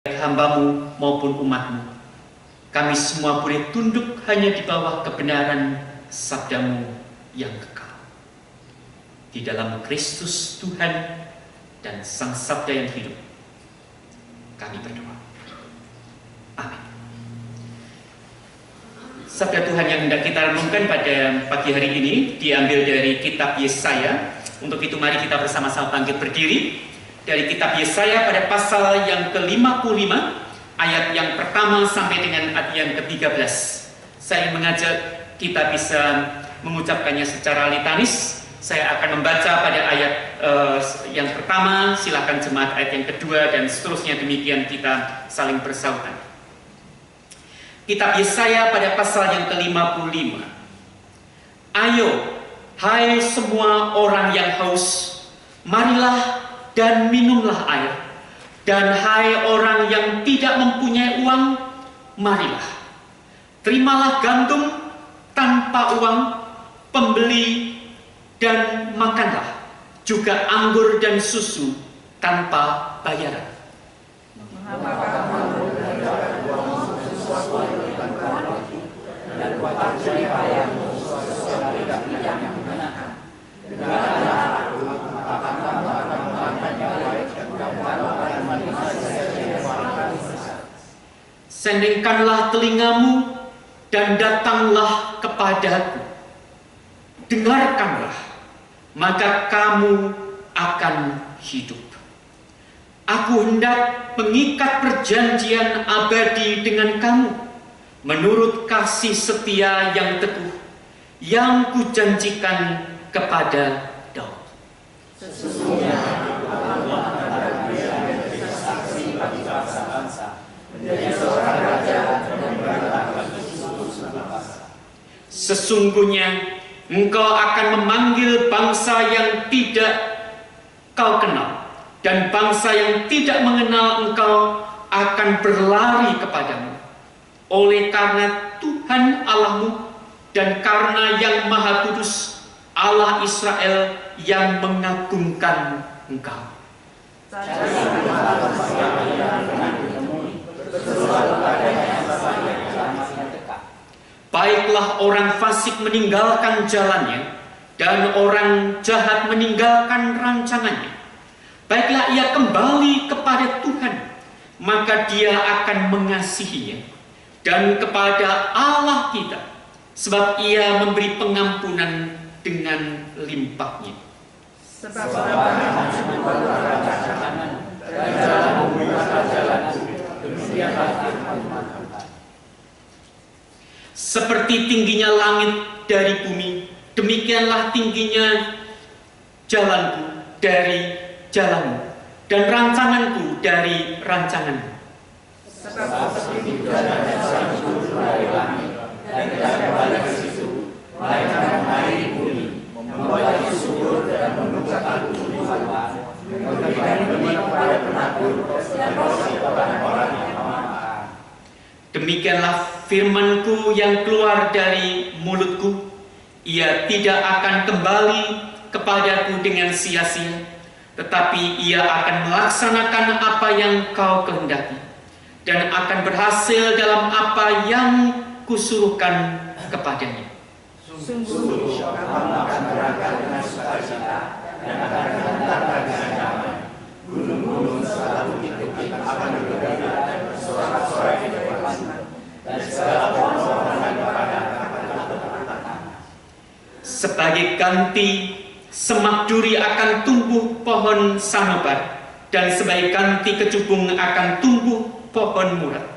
Hamba-Mu maupun umat-Mu. Kami semua boleh tunduk hanya di bawah kebenaran sabda-Mu yang kekal. Di dalam Kristus Tuhan dan Sang Sabda yang hidup, kami berdoa. Amin. Sabda Tuhan yang hendak kita renungkan pada pagi hari ini diambil dari kitab Yesaya. Untuk itu mari kita bersama-sama bangkit berdiri. Dari kitab Yesaya pada pasal yang ke-55, ayat yang pertama sampai dengan ayat yang ke-13. Saya mengajak kita bisa mengucapkannya secara litanis. Saya akan membaca pada ayat yang pertama, silakan jemaat ayat yang kedua, dan seterusnya, demikian kita saling bersautan. Kitab Yesaya pada pasal yang ke-55. Ayo, hai semua orang yang haus, marilah dan minumlah air. Dan hai orang yang tidak mempunyai uang, marilah, terimalah gandum tanpa uang, pembeli, dan makanlah juga anggur dan susu tanpa bayaran. Sendengkanlah telingamu dan datanglah kepadaku. Dengarkanlah, maka kamu akan hidup. Aku hendak mengikat perjanjian abadi dengan kamu, menurut kasih setia yang teguh, yang kujanjikan kepada Daud. Sesungguhnya Allah adalah Dia yang menjadi saksi bagi bangsa-bangsa, menjadi seorang raja dan memerintah bagi seluruh bangsa. Sesungguhnya Engkau akan memanggil bangsa yang tidak kau kenal, dan bangsa yang tidak mengenal Engkau akan berlari kepadamu. Oleh karena Tuhan Allahmu dan karena Yang Maha Kudus, Allah Israel yang mengagungkan Engkau. Baiklah orang fasik meninggalkan jalannya, dan orang jahat meninggalkan rancangannya. Baiklah ia kembali kepada Tuhan, maka Dia akan mengasihinya, dan kepada Allah kita, sebab Ia memberi pengampunan dengan limpahnya. Sebab seperti tingginya langit dari bumi, demikianlah tingginya jalanku dari jalanmu, dan rancanganku dari rancanganmu. Sebab seperti jalan yang turun dari langit, dan tidak kembali ke situ, melainkan mengairi bumi, membuatnya subur dan menumbuhkan tumbuh-tumbuhan, memberikan benih kepada penabur dan roti kepada orang yang memakan. Demikianlah firman-Ku yang keluar dari mulut-Ku, ia tidak akan kembali kepadaku dengan sia-sia, tetapi ia akan melaksanakan apa yang Kau kehendaki, dan akan berhasil dalam apa yang Kusuruhkan kepadanya. Sungguh, kamu akan berangkat dengan sukacita dan akan mengantarkan dengan damai. Gunung-gunung serta bukit-bukit akan bergerak dan bersorak-sorai di depanmu, dan segala pohon-pohonan padang akan bertanah. Sebagai ganti, semak duri akan tumbuh pohon sanobar, dan sebagai ganti kecubung akan tumbuh pohon murad.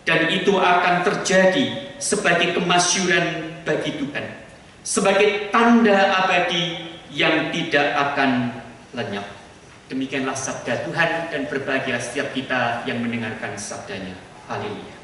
Dan itu akan terjadi sebagai kemasyuran bagi Tuhan, sebagai tanda abadi yang tidak akan lenyap. Demikianlah sabda Tuhan, dan berbahagia setiap kita yang mendengarkan sabdanya. Haleluya.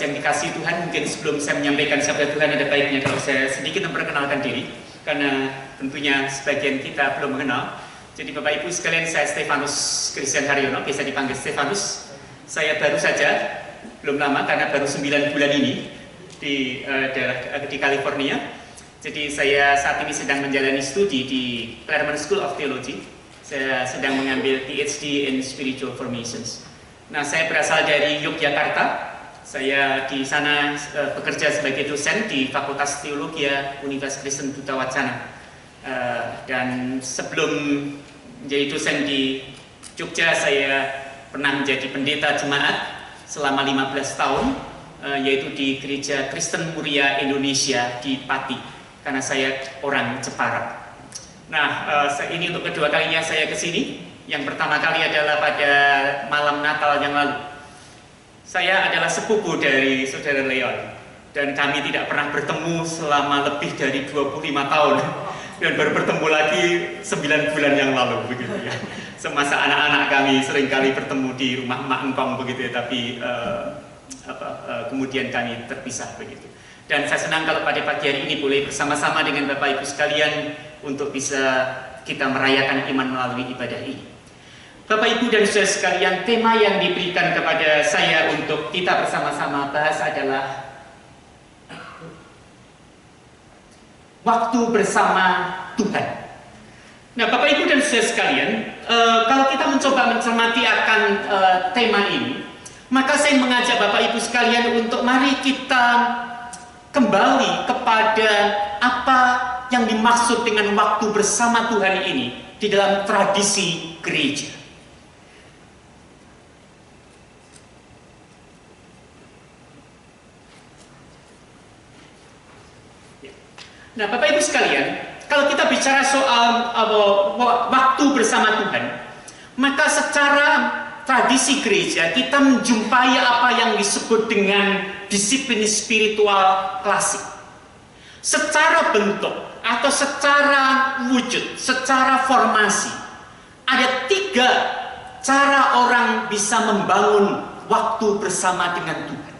Yang dikasihi Tuhan, mungkin sebelum saya menyampaikan sabda Tuhan, ada baiknya kalau saya sedikit memperkenalkan diri. karena tentunya sebagian kita belum mengenal. Jadi Bapak Ibu sekalian, saya Stefanus Christian Haryono, biasa dipanggil Stefanus. Saya baru saja, belum lama karena baru 9 bulan ini di California. Jadi saya saat ini sedang menjalani studi di Claremont School of Theology. Saya sedang mengambil PhD in Spiritual Formations. Nah, saya berasal dari Yogyakarta. Saya di sana bekerja sebagai dosen di Fakultas Teologi Universitas Kristen Duta Wacana. Dan sebelum menjadi dosen di Jogja, saya pernah menjadi pendeta jemaat selama 15 tahun, yaitu di Gereja Kristen Muria Indonesia di Pati, karena saya orang Jepara. Nah, ini untuk kedua kalinya saya ke sini. Yang pertama kali adalah pada malam Natal yang lalu. Saya adalah sepupu dari Saudara Leon, dan kami tidak pernah bertemu selama lebih dari 25 tahun. Dan baru bertemu lagi 9 bulan yang lalu begitu ya. Semasa anak-anak kami seringkali bertemu di rumah Mak Engkong begitu ya, tapi kemudian kami terpisah begitu. Dan saya senang kalau pada pagi hari ini boleh bersama-sama dengan Bapak Ibu sekalian untuk bisa kita merayakan iman melalui ibadah ini. Bapak Ibu dan saudara sekalian, tema yang diberikan kepada saya untuk kita bersama-sama bahas adalah waktu bersama Tuhan. Nah, Bapak Ibu dan saudara sekalian, kalau kita mencoba mencermati akan tema ini, maka saya mengajak Bapak Ibu sekalian untuk mari kita kembali kepada apa yang dimaksud dengan waktu bersama Tuhan ini di dalam tradisi gereja. Nah, Bapak Ibu sekalian, kalau kita bicara soal waktu bersama Tuhan, maka secara tradisi gereja kita menjumpai apa yang disebut dengan disiplin spiritual klasik. Secara bentuk atau secara wujud, secara formasi, ada 3 cara orang bisa membangun waktu bersama dengan Tuhan.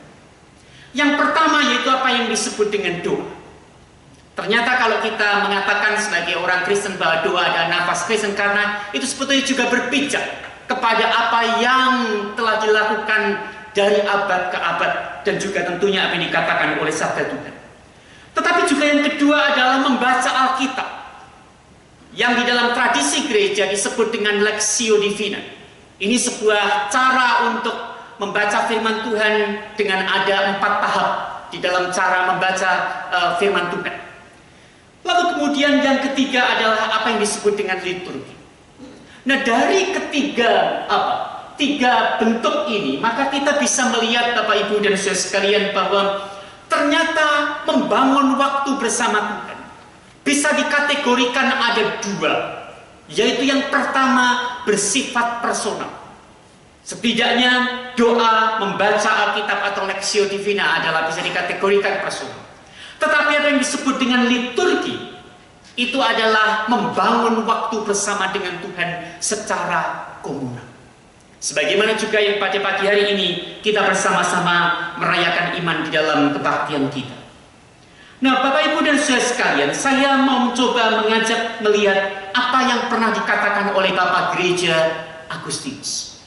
Yang pertama yaitu apa yang disebut dengan doa. Ternyata kalau kita mengatakan sebagai orang Kristen bahwa doa adalah nafas Kristen, karena itu sebetulnya juga berpijak kepada apa yang telah dilakukan dari abad ke abad, dan juga tentunya apa yang dikatakan oleh sabda Tuhan. Tetapi juga yang kedua adalah membaca Alkitab, yang di dalam tradisi gereja disebut dengan Lectio Divina. Ini sebuah cara untuk membaca firman Tuhan dengan ada 4 tahap di dalam cara membaca firman Tuhan. Lalu kemudian yang ketiga adalah apa yang disebut dengan liturgi. Nah, dari ketiga 3 bentuk ini, maka kita bisa melihat Bapak Ibu dan saudara sekalian bahwa ternyata membangun waktu bersama Tuhan bisa dikategorikan ada 2, yaitu yang pertama bersifat personal. Setidaknya doa, membaca Alkitab atau Lectio Divina adalah bisa dikategorikan personal. Tetapi apa yang disebut dengan liturgi itu adalah membangun waktu bersama dengan Tuhan secara komunal. Sebagaimana juga yang pada pagi hari ini kita bersama-sama merayakan iman di dalam kebaktian kita. Nah, Bapak Ibu dan saudara sekalian, saya mau mencoba mengajak melihat apa yang pernah dikatakan oleh Bapak Gereja Agustinus.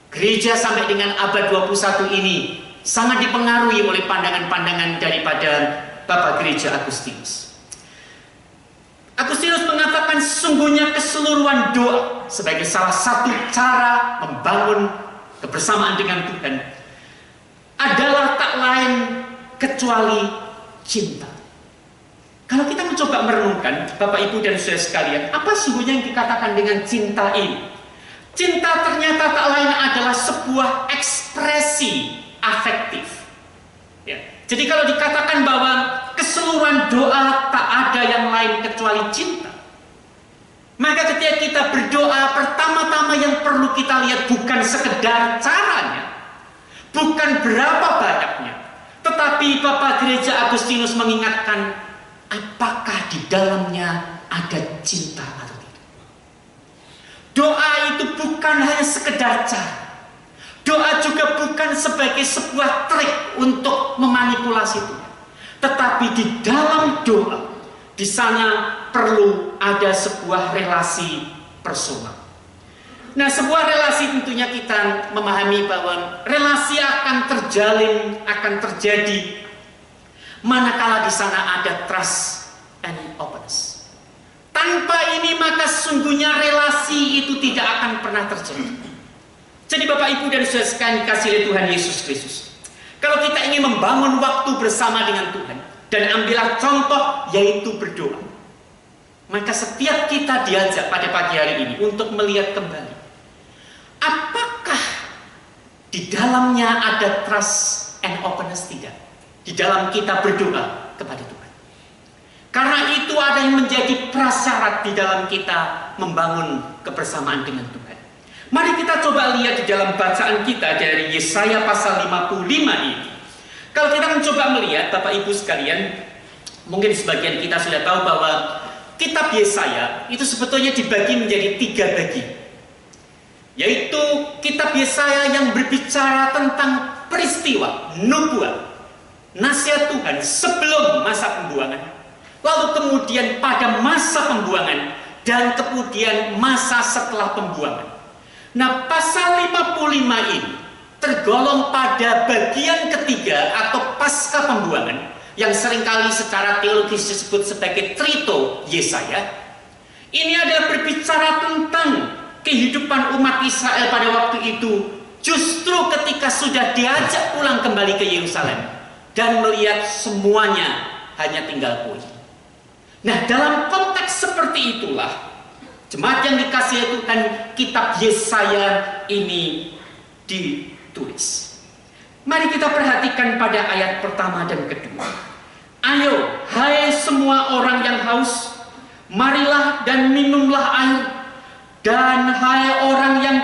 Gereja sampai dengan abad 21 ini sangat dipengaruhi oleh pandangan-pandangan daripada Bapak Gereja Agustinus. Agustinus mengatakan sesungguhnya keseluruhan doa sebagai salah satu cara membangun kebersamaan dengan Tuhan adalah tak lain kecuali cinta. Kalau kita mencoba merenungkan, Bapak Ibu dan saudara sekalian, apa sesungguhnya yang dikatakan dengan cinta ini? Cinta ternyata tak lain adalah sebuah ekspresi afektif. Ya. Jadi kalau dikatakan bahwa keseluruhan doa tak ada yang lain kecuali cinta, maka ketika kita berdoa, pertama-tama yang perlu kita lihat bukan sekedar caranya, bukan berapa banyaknya, tetapi Bapak Gereja Agustinus mengingatkan apakah di dalamnya ada cinta atau tidak. Doa itu bukan hanya sekedar cara. Doa juga bukan sebagai sebuah trik untuk memanipulasi Tuhan. Tetapi di dalam doa, Di sana perlu ada sebuah relasi personal. Nah, sebuah relasi tentunya kita memahami bahwa relasi akan terjalin, akan terjadi manakala di sana ada trust and openness. Tanpa ini maka sesungguhnya relasi itu tidak akan pernah terjadi. Jadi Bapak Ibu dan Saudara sekalian dikasihi oleh Tuhan Yesus Kristus, kalau kita ingin membangun waktu bersama dengan Tuhan dan ambillah contoh yaitu berdoa, maka setiap kita diajak pada pagi hari ini untuk melihat kembali apakah di dalamnya ada trust and openness tidak di dalam kita berdoa kepada Tuhan. Karena itu ada yang menjadi prasyarat di dalam kita membangun kebersamaan dengan Tuhan. Mari kita coba lihat di dalam bacaan kita dari Yesaya pasal 55 ini. Kalau kita mencoba melihat, Bapak Ibu sekalian, mungkin sebagian kita sudah tahu bahwa kitab Yesaya itu sebetulnya dibagi menjadi 3 bagian. Yaitu kitab Yesaya yang berbicara tentang peristiwa, nubuat, nasihat Tuhan sebelum masa pembuangan, lalu kemudian pada masa pembuangan, dan kemudian masa setelah pembuangan. Nah, pasal 55 ini tergolong pada bagian ketiga atau pasca pembuangan, yang seringkali secara teologis disebut sebagai Trito Yesaya. Ini adalah berbicara tentang kehidupan umat Israel pada waktu itu, justru ketika sudah diajak pulang kembali ke Yerusalem dan melihat semuanya hanya tinggal puing. Nah, dalam konteks seperti itulah jemaat yang dikasihi Tuhan, kitab Yesaya ini ditulis. Mari kita perhatikan pada ayat pertama dan kedua. Ayo, hai semua orang yang haus, marilah dan minumlah air. Dan hai orang yang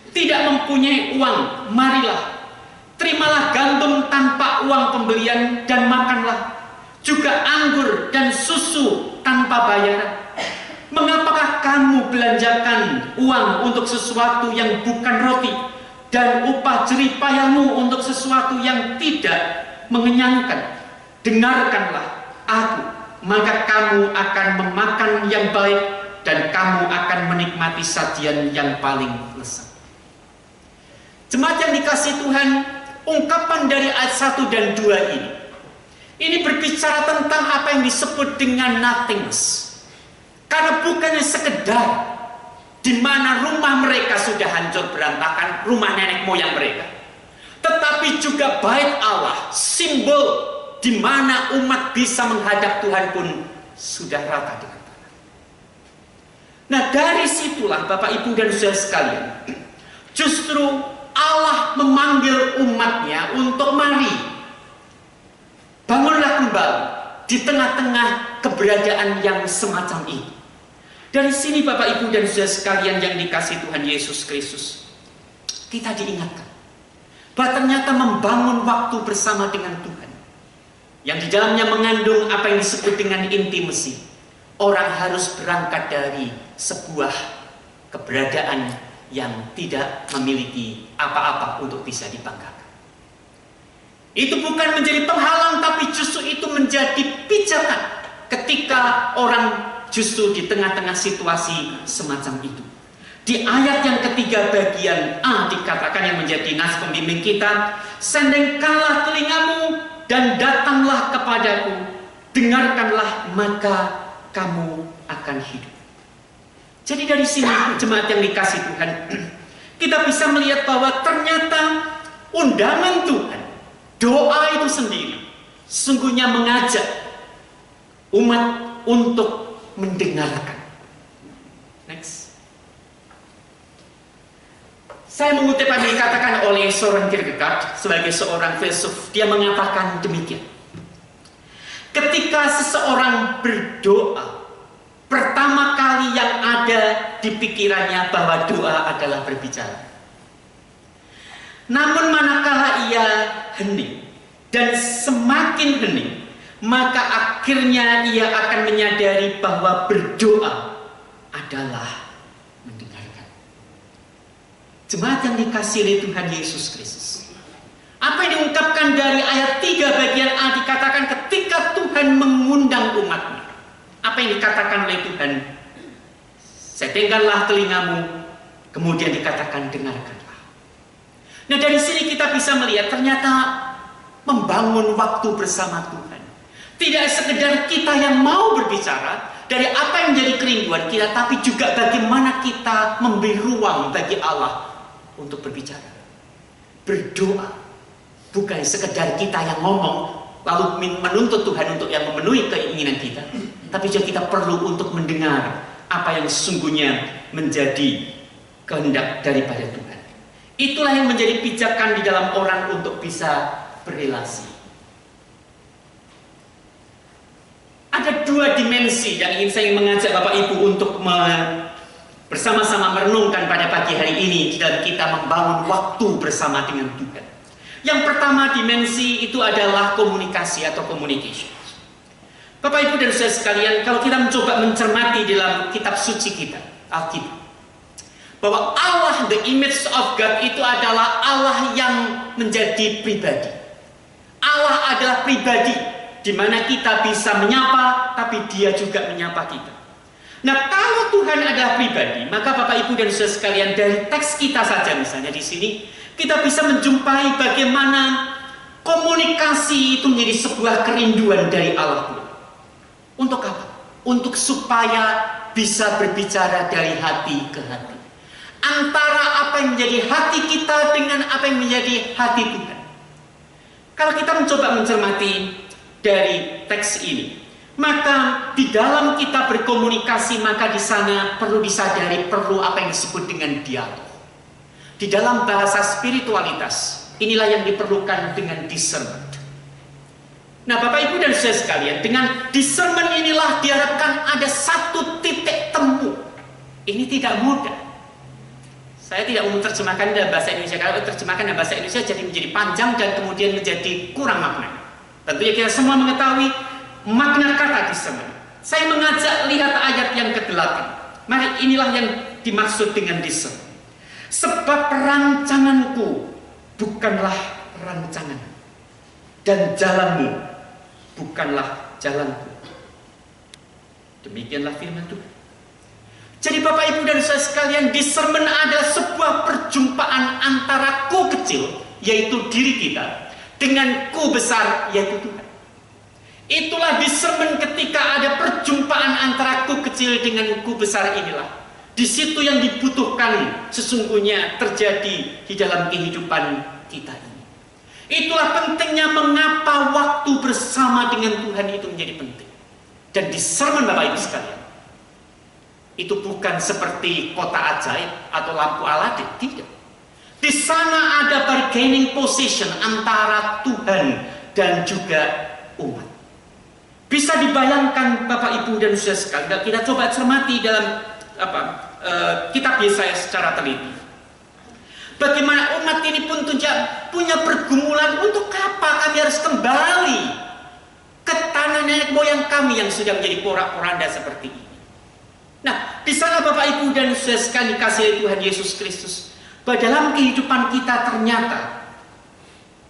tidak mempunyai uang, marilah, terimalah gandum tanpa uang pembelian dan makanlah, juga anggur dan susu tanpa bayaran. Mengapakah kamu belanjakan uang untuk sesuatu yang bukan roti, dan upah jerih payahmu untuk sesuatu yang tidak mengenyangkan? Dengarkanlah aku, maka kamu akan memakan yang baik, dan kamu akan menikmati sajian yang paling lezat. Jemaat yang dikasihi Tuhan, ungkapan dari ayat 1 dan 2 ini berbicara tentang apa yang disebut dengan nothingness. Karena bukannya sekedar di mana rumah mereka sudah hancur berantakan, rumah nenek moyang mereka, tetapi juga bait Allah, simbol di mana umat bisa menghadap Tuhan pun sudah rata dengan. Nah, dari situlah Bapak Ibu dan Saudara sekalian, justru Allah memanggil umatnya untuk mari bangunlah kembali di tengah-tengah keberadaan yang semacam ini. Dari sini Bapak Ibu dan Saudara sekalian yang dikasihi Tuhan Yesus Kristus, kita diingatkan bahwa ternyata membangun waktu bersama dengan Tuhan yang di dalamnya mengandung apa yang disebut dengan intimasi, orang harus berangkat dari sebuah keberadaan yang tidak memiliki apa-apa untuk bisa dibanggakan. Itu bukan menjadi penghalang, tapi justru itu menjadi pijakan ketika orang justru di tengah-tengah situasi semacam itu. Di ayat yang ketiga bagian A dikatakan yang menjadi nas pembimbing kita, sendengkanlah telingamu dan datanglah kepadaku, dengarkanlah maka kamu akan hidup. Jadi dari sini jemaat yang dikasihi Tuhan, kita bisa melihat bahwa ternyata undangan Tuhan, doa itu sendiri sesungguhnya mengajak umat untuk mendengarkan. Next. Saya mengutip apa yang dikatakan oleh Søren Kierkegaard sebagai seorang filsuf. Dia mengatakan demikian. Ketika seseorang berdoa, pertama kali yang ada di pikirannya bahwa doa adalah berbicara. Namun manakala ia hening dan semakin hening, maka akhirnya ia akan menyadari bahwa berdoa adalah mendengarkan. Jemaat yang dikasihi oleh Tuhan Yesus Kristus, apa yang diungkapkan dari ayat 3 bagian A dikatakan ketika ketika Tuhan mengundang umatnya, apa yang dikatakan oleh Tuhan? Setengalah telingamu, kemudian dikatakan dengarkanlah. Nah, dari sini kita bisa melihat ternyata membangun waktu bersama Tuhan tidak sekedar kita yang mau berbicara dari apa yang menjadi kerinduan kita, tapi juga bagaimana kita memberi ruang bagi Allah untuk berbicara. Berdoa bukan sekedar kita yang ngomong lalu menuntut Tuhan untuk yang memenuhi keinginan kita, tapi juga kita perlu untuk mendengar apa yang sesungguhnya menjadi kehendak daripada Tuhan. Itulah yang menjadi pijakan di dalam orang untuk bisa berrelasi. Ada dua dimensi yang ingin saya mengajak Bapak Ibu untuk bersama-sama merenungkan pada pagi hari ini di dalam kita membangun waktu bersama dengan Tuhan. Yang pertama dimensi itu adalah komunikasi atau communication. Bapak Ibu dan saudara sekalian, kalau kita mencoba mencermati dalam kitab suci kita, Alkitab, bahwa Allah, the image of God, itu adalah Allah yang menjadi pribadi. Allah adalah pribadi di mana kita bisa menyapa, tapi Dia juga menyapa kita. Nah, kalau Tuhan adalah pribadi, maka Bapak Ibu dan saudara sekalian, dari teks kita saja misalnya di sini, kita bisa menjumpai bagaimana komunikasi itu menjadi sebuah kerinduan dari Allah. Untuk apa? Untuk supaya bisa berbicara dari hati ke hati. Antara apa yang menjadi hati kita dengan apa yang menjadi hati Tuhan. Kalau kita mencoba mencermati dari teks ini, maka di dalam kita berkomunikasi, maka di sana perlu disadari perlu apa yang disebut dengan dialog. Di dalam bahasa spiritualitas, inilah yang diperlukan dengan discernment. Nah, Bapak Ibu dan saudara sekalian, dengan discernment inilah diharapkan ada satu titik temu. Ini tidak mudah. Saya tidak mau menerjemahkan dalam bahasa Indonesia. Kalau terjemahkan dalam bahasa Indonesia jadi menjadi panjang dan kemudian menjadi kurang makna. Tentunya kita semua mengetahui makna kata discernment. Saya mengajak lihat ayat yang ke-8. Mari, inilah yang dimaksud dengan discernment. Sebab rancanganku bukanlah rancangan, dan jalanmu bukanlah jalanku. Demikianlah firman Tuhan. Jadi Bapak Ibu dan saudara sekalian, discernment adalah sebuah perjumpaan antara ku kecil, yaitu diri kita, dengan ku besar, yaitu Tuhan. Itulah discernment ketika ada perjumpaan antara ku kecil dengan ku besar inilah. Di situ yang dibutuhkan sesungguhnya terjadi di dalam kehidupan kita ini. Itulah pentingnya mengapa waktu bersama dengan Tuhan itu menjadi penting. Dan discernment Bapak Ibu sekalian, itu bukan seperti kota ajaib atau lampu Aladin, tidak. Di sana ada bargaining position antara Tuhan dan juga umat. Bisa dibayangkan Bapak Ibu dan saudara sekalian, kita coba cermati dalam kitab Yesaya secara teliti. Bagaimana umat ini pun punya pergumulan, untuk apa kami harus kembali ke tanah nenek moyang kami yang sudah menjadi porak-poranda seperti ini. Nah, di sana Bapak Ibu dan saudara sekalian dikasihi Tuhan Yesus Kristus, bahwa dalam kehidupan kita ternyata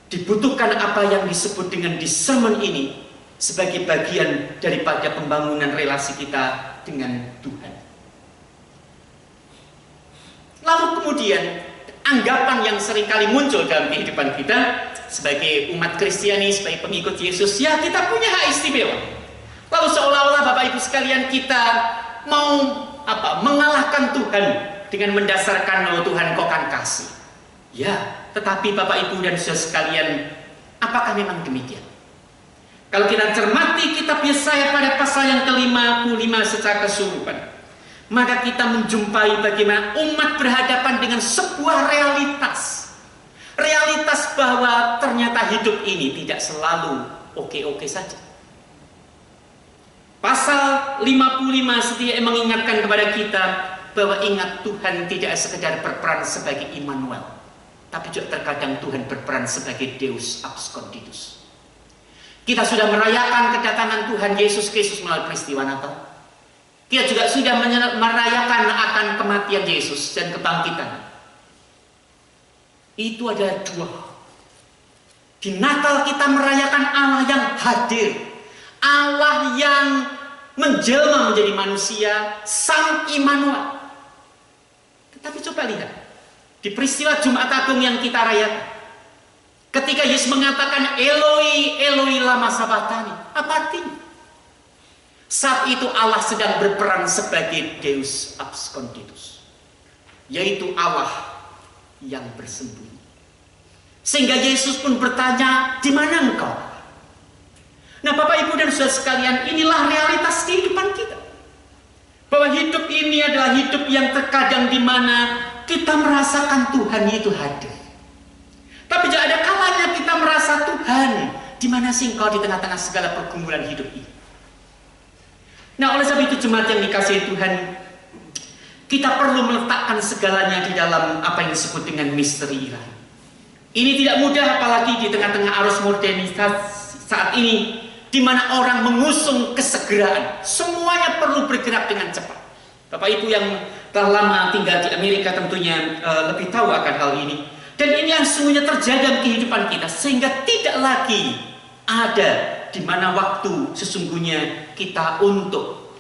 dibutuhkan apa yang disebut dengan discernment ini sebagai bagian daripada pembangunan relasi kita dengan Tuhan. Lalu kemudian anggapan yang seringkali muncul dalam kehidupan kita sebagai umat Kristiani, sebagai pengikut Yesus, ya kita punya hak istimewa. Lalu seolah-olah Bapak Ibu sekalian kita mau mengalahkan Tuhan dengan mendasarkan bahwa Tuhan kau kan kasih. Ya, tetapi Bapak Ibu dan saudara sekalian, apakah memang demikian? Kalau kita cermati kitab Yesaya pada pasal yang ke-55 secara keseluruhan, maka kita menjumpai bagaimana umat berhadapan dengan sebuah realitas. Realitas bahwa ternyata hidup ini tidak selalu oke-oke saja. Pasal 55 setia mengingatkan kepada kita bahwa ingat, Tuhan tidak sekedar berperan sebagai Immanuel, tapi juga terkadang Tuhan berperan sebagai Deus absconditus. Kita sudah merayakan kedatangan Tuhan Yesus Kristus melalui peristiwa Natal. Kita juga sudah merayakan akan kematian Yesus dan kebangkitan. Itu ada dua. Di Natal kita merayakan Allah yang hadir. Allah yang menjelma menjadi manusia, Sang Immanuel. Tetapi coba lihat, di peristiwa Jumat Agung yang kita rayakan, ketika Yesus mengatakan Eloi, Eloi lama sabachthani, apa artinya? Saat itu Allah sedang berperan sebagai Deus absconditus, yaitu Allah yang bersembunyi. Sehingga Yesus pun bertanya, di mana engkau? Nah, Bapak Ibu dan Saudara sekalian, inilah realitas kehidupan kita. Bahwa hidup ini adalah hidup yang terkadang di mana kita merasakan Tuhan itu hadir. Tapi juga ada kalanya kita merasa, Tuhan, di mana sih engkau di tengah-tengah segala pergumulan hidup ini? Nah, oleh sebab itu jemaat yang dikasihi Tuhan, kita perlu meletakkan segalanya di dalam apa yang disebut dengan misteri ilahi. Ini tidak mudah, apalagi di tengah-tengah arus modernitas saat ini, di mana orang mengusung kesegeraan. Semuanya perlu bergerak dengan cepat. Bapak Ibu yang telah lama tinggal di Amerika tentunya lebih tahu akan hal ini. Dan ini yang sesungguhnya terjadi dalam kehidupan kita, sehingga tidak lagi ada di mana waktu sesungguhnya kita untuk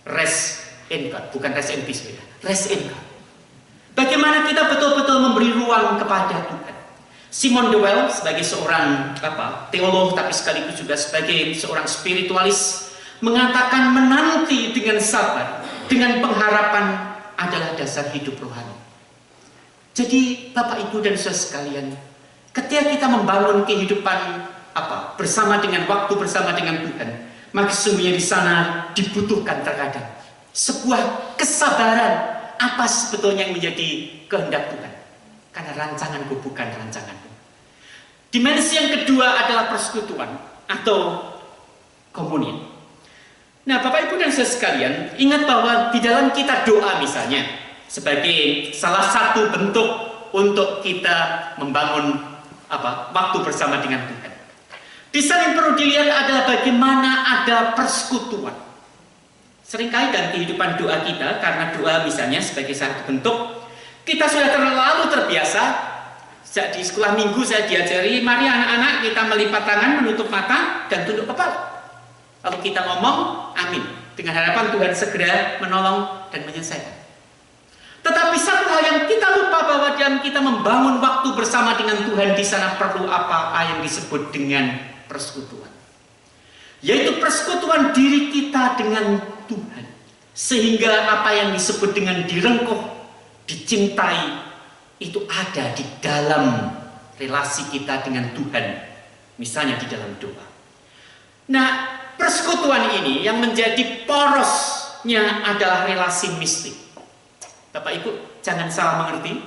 rest in God, bukan rest in peace, rest in God. Bagaimana kita betul-betul memberi ruang kepada Tuhan. Simon de Waal sebagai seorang teolog, tapi sekaligus juga sebagai seorang spiritualis, mengatakan menanti dengan sabar, dengan pengharapan adalah dasar hidup rohani. Jadi Bapak Ibu dan Saudara sekalian, ketika kita membangun kehidupan bersama dengan waktu bersama dengan Tuhan, maka sesungguhnya di sana dibutuhkan terkadang sebuah kesabaran apa sebetulnya yang menjadi kehendak Tuhan. Karena rancanganku bukan rancanganmu. Dimensi yang kedua adalah persekutuan atau komunion. Nah, Bapak Ibu dan Saudara sekalian, ingat bahwa di dalam kita doa misalnya, sebagai salah satu bentuk untuk kita membangun waktu bersama dengan Tuhan. Di sana yang perlu dilihat adalah bagaimana ada persekutuan. Seringkali dalam kehidupan doa kita, karena doa misalnya sebagai satu bentuk, kita sudah terlalu terbiasa. Sejak di sekolah minggu saya diajari, mari anak-anak kita melipat tangan, menutup mata, dan tunduk kepala. Lalu kita ngomong, amin. Dengan harapan Tuhan segera menolong dan menyelesaikan. Tetapi satu hal yang kita lupa bahwa dalam kita membangun waktu bersama dengan Tuhan, di sana perlu apa yang disebut dengan persekutuan. Yaitu persekutuan diri kita dengan Tuhan. Sehingga apa yang disebut dengan direngkuh, dicintai, itu ada di dalam relasi kita dengan Tuhan, misalnya di dalam doa. Nah, persekutuan ini yang menjadi porosnya adalah relasi mistik. Bapak Ibu jangan salah mengerti,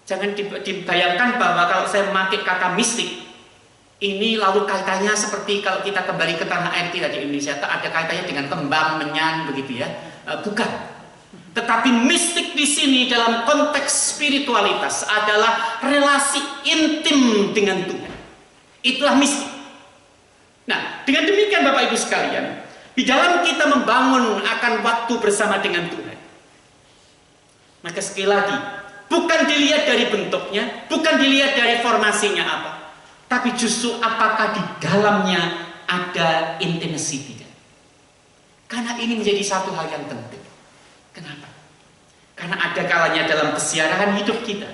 jangan dibayangkan bahwa kalau saya memakai kata mistik ini lalu kaitannya seperti kalau kita kembali ke tanah air kita di Indonesia, tak ada kaitannya dengan kembang menyan begitu ya, bukan. Tetapi mistik di sini dalam konteks spiritualitas adalah relasi intim dengan Tuhan. Itulah mistik. Nah, dengan demikian Bapak Ibu sekalian, di dalam kita membangun akan waktu bersama dengan Tuhan, maka sekali lagi, bukan dilihat dari bentuknya, bukan dilihat dari formasinya apa, tapi justru apakah di dalamnya ada intimacy tidak. Karena ini menjadi satu hal yang penting. Kenapa? Karena ada kalanya dalam kesiarahan hidup kita,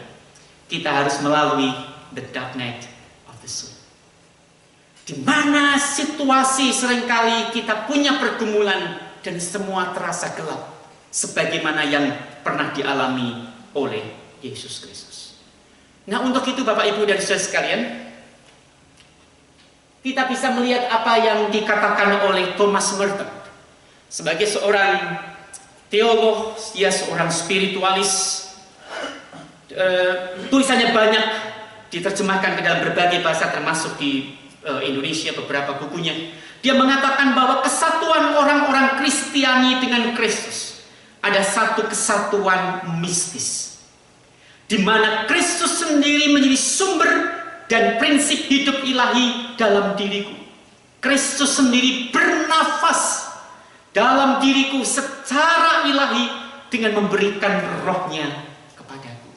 kita harus melalui the dark night of the soul. Di mana situasi seringkali kita punya pergumulan dan semua terasa gelap, sebagaimana yang pernah dialami oleh Yesus Kristus. Nah, untuk itu Bapak Ibu dan Saudara sekalian, kita bisa melihat apa yang dikatakan oleh Thomas Merton sebagai seorang teolog, dia seorang spiritualis. Tulisannya banyak diterjemahkan ke dalam berbagai bahasa, termasuk di Indonesia beberapa bukunya. Dia mengatakan bahwa kesatuan orang-orang Kristiani dengan Kristus ada satu kesatuan mistis, di mana Kristus sendiri menjadi sumber dan prinsip hidup ilahi dalam diriku. Kristus sendiri bernafas dalam diriku secara ilahi dengan memberikan rohnya kepadaku.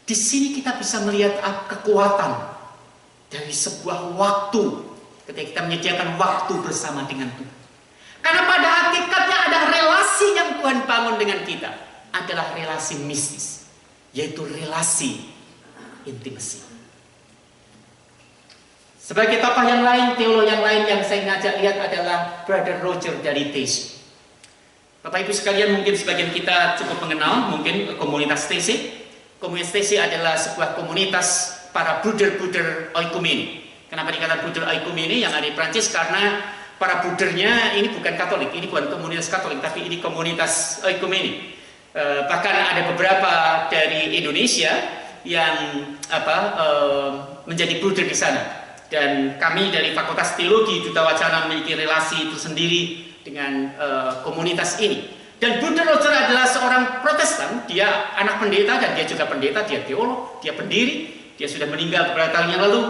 Di sini kita bisa melihat kekuatan dari sebuah waktu ketika kita menyediakan waktu bersama dengan Tuhan. Karena pada hakikatnya ada relasi yang Tuhan bangun dengan kita, adalah relasi mistis, yaitu relasi intimasi. Sebagai tokoh yang lain, teolog yang lain yang saya ngajak lihat adalah Brother Roger dari TC. Bapak Ibu sekalian, mungkin sebagian kita cukup mengenal mungkin komunitas TC. Komunitas TC adalah sebuah komunitas para bruder-bruder oikumene. Kenapa dikatakan bruder oikumene yang ada di Prancis? Karena para brudernya ini bukan Katolik, ini bukan komunitas Katolik, tapi ini komunitas oikumene. Bahkan ada beberapa dari Indonesia yang menjadi bruder di sana. Dan kami dari Fakultas Teologi Duta Wacana memiliki relasi tersendiri dengan komunitas ini. Dan Bruder Roger adalah seorang Protestan, dia anak pendeta dan dia juga pendeta, dia teolog, dia pendiri, dia sudah meninggal beberapa tahun yang lalu.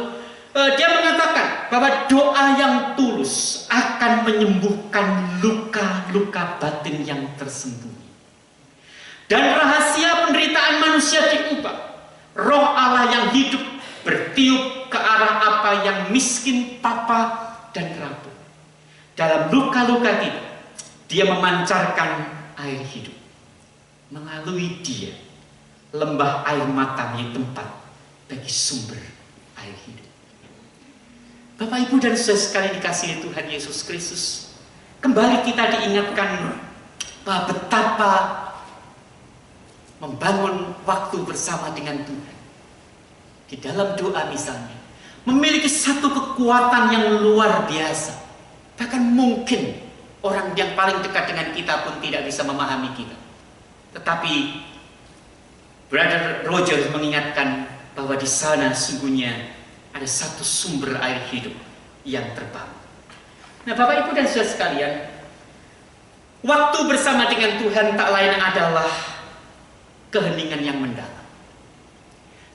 Dia mengatakan bahwa doa yang tulus akan menyembuhkan luka-luka batin yang tersembunyi. Dan rahasia penderitaan manusia diubah. Roh Allah yang hidup bertiup ke arah apa yang miskin, papa, dan rapuh. Dalam luka-luka kita, dia memancarkan air hidup. Melalui dia, lembah air mata menjadi tempat bagi sumber air hidup. Bapak, Ibu, dan saudara sekalian dikasihi Tuhan Yesus Kristus, kembali kita diingatkan bahwa betapa membangun waktu bersama dengan Tuhan di dalam doa misalnya memiliki satu kekuatan yang luar biasa. Bahkan mungkin orang yang paling dekat dengan kita pun tidak bisa memahami kita. Tetapi Brother Roger mengingatkan bahwa di sana sungguhnya ada satu sumber air hidup yang terbangun. Nah, Bapak, Ibu, dan saudara sekalian, waktu bersama dengan Tuhan tak lain adalah keheningan yang mendalam.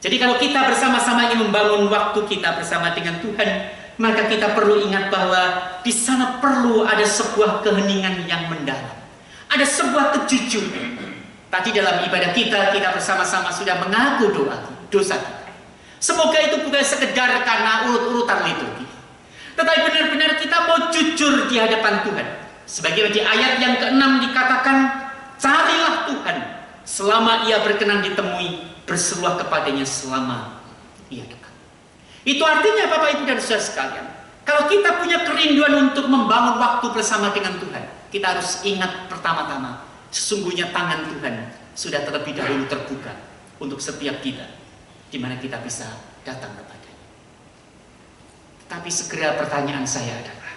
Jadi kalau kita bersama-sama ingin membangun waktu kita bersama dengan Tuhan, maka kita perlu ingat bahwa di sana perlu ada sebuah keheningan yang mendalam. Ada sebuah kejujuran. Tadi dalam ibadah kita bersama-sama sudah mengaku dosa kita. Semoga itu bukan sekedar karena urut-urutan liturgi, tetapi benar-benar kita mau jujur di hadapan Tuhan. Sebagaimana di ayat yang ke-6 dikatakan, carilah Tuhan selama ia berkenan ditemui, berseruah kepadanya selama ia dekat. Itu artinya Bapak, Ibu, dan saudara sekalian, kalau kita punya kerinduan untuk membangun waktu bersama dengan Tuhan, kita harus ingat pertama-tama, sesungguhnya tangan Tuhan sudah terlebih dahulu terbuka untuk setiap kita, di mana kita bisa datang kepadanya. Tapi segera pertanyaan saya adalah,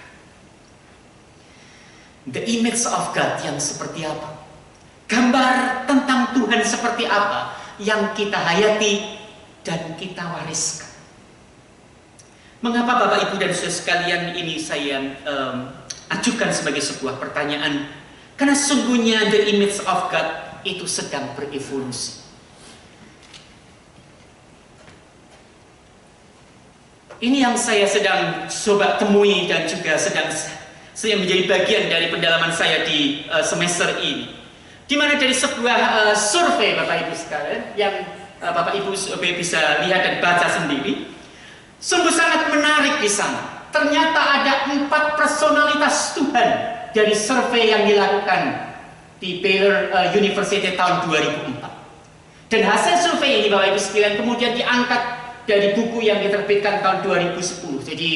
the image of God yang seperti apa? Gambar tentang Tuhan seperti apa yang kita hayati dan kita wariskan? Mengapa Bapak, Ibu, dan saudara sekalian ini saya ajukan sebagai sebuah pertanyaan? Karena sungguhnya the image of God itu sedang berevolusi. Ini yang saya sedang coba temui dan juga sedang saya menjadi bagian dari pendalaman saya di semester ini. Di mana dari sebuah survei Bapak, Ibu sekalian yang Bapak, Ibu bisa lihat dan baca sendiri, sungguh sangat menarik di sana. Ternyata ada 4 personalitas Tuhan dari survei yang dilakukan di Baylor University tahun 2004. Dan hasil survei ini Bapak, Ibu sekalian kemudian diangkat dari buku yang diterbitkan tahun 2010. Jadi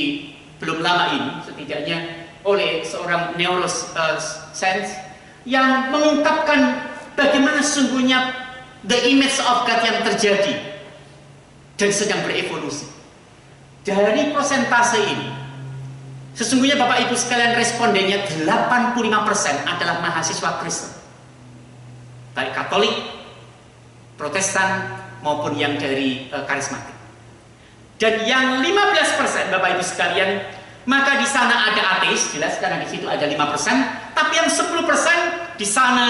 belum lama ini, setidaknya oleh seorang neuroscience yang mengungkapkan bagaimana sungguhnya the image of God yang terjadi dan sedang berevolusi. Dari persentase ini, sesungguhnya Bapak, Ibu sekalian, respondennya 85% adalah mahasiswa Kristen, baik Katolik, Protestan maupun yang dari karismatik. Dan yang 15% Bapak, Ibu sekalian, maka di sana ada ateis, jelas karena di situ ada 5%, tapi yang 10% di sana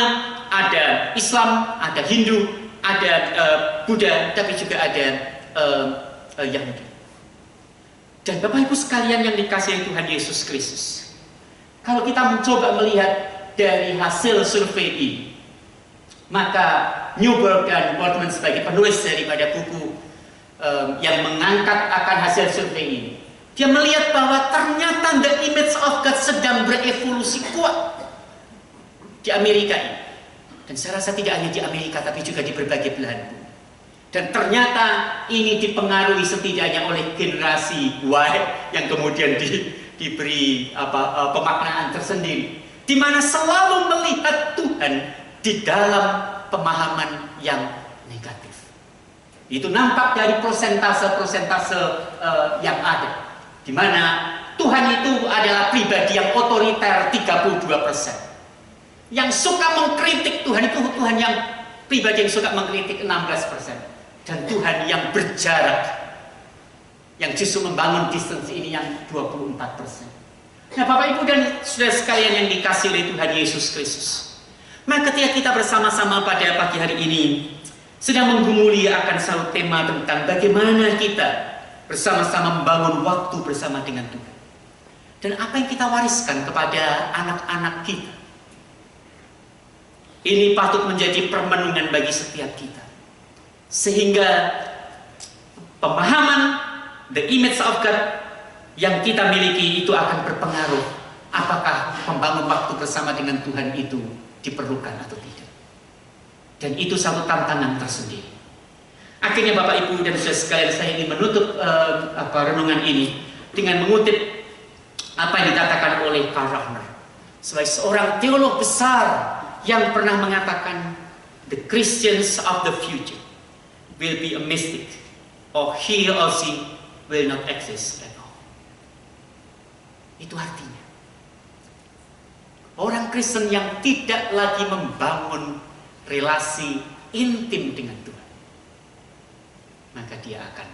ada Islam, ada Hindu, ada Buddha, tapi juga ada Yahudi. Dan Bapak, Ibu sekalian yang dikasihi Tuhan Yesus Kristus, kalau kita mencoba melihat dari hasil survei ini, maka Newberg dan Waldman sebagai penulis daripada buku yang mengangkat akan hasil survei ini, Dia melihat bahwa ternyata the image of God sedang berevolusi kuat di Amerika ini. Dan saya rasa tidak hanya di Amerika, tapi juga di berbagai belahan bumi. Dan ternyata ini dipengaruhi setidaknya oleh generasi Y yang kemudian diberi pemaknaan tersendiri, di mana selalu melihat Tuhan di dalam pemahaman yang negatif. Itu nampak dari persentase-persentase yang ada, di mana Tuhan itu adalah pribadi yang otoriter 32%. Yang suka mengkritik Tuhan itu Tuhan yang pribadi yang suka mengkritik 16%. Dan Tuhan yang berjarak, yang justru membangun distance ini yang 24%. Nah, Bapak Ibu dan saudara sekalian yang dikasihi oleh Tuhan Yesus Kristus, maka ketika kita bersama-sama pada pagi hari ini sedang menggumuli akan satu tema tentang bagaimana kita bersama-sama membangun waktu bersama dengan Tuhan, dan apa yang kita wariskan kepada anak-anak kita, ini patut menjadi permenungan bagi setiap kita, sehingga pemahaman the image of God yang kita miliki itu akan berpengaruh apakah membangun waktu bersama dengan Tuhan itu diperlukan atau tidak. Dan itu satu tantangan tersendiri. Akhirnya Bapak Ibu dan saudara sekalian, saya ingin menutup renungan ini dengan mengutip apa yang dikatakan oleh Karl Rahner, sebagai seorang teolog besar yang pernah mengatakan, the Christians of the future will be a mystic, or he or she will not exist at all. Itu artinya orang Kristen yang tidak lagi membangun relasi intim dengan Tuhan, maka dia akan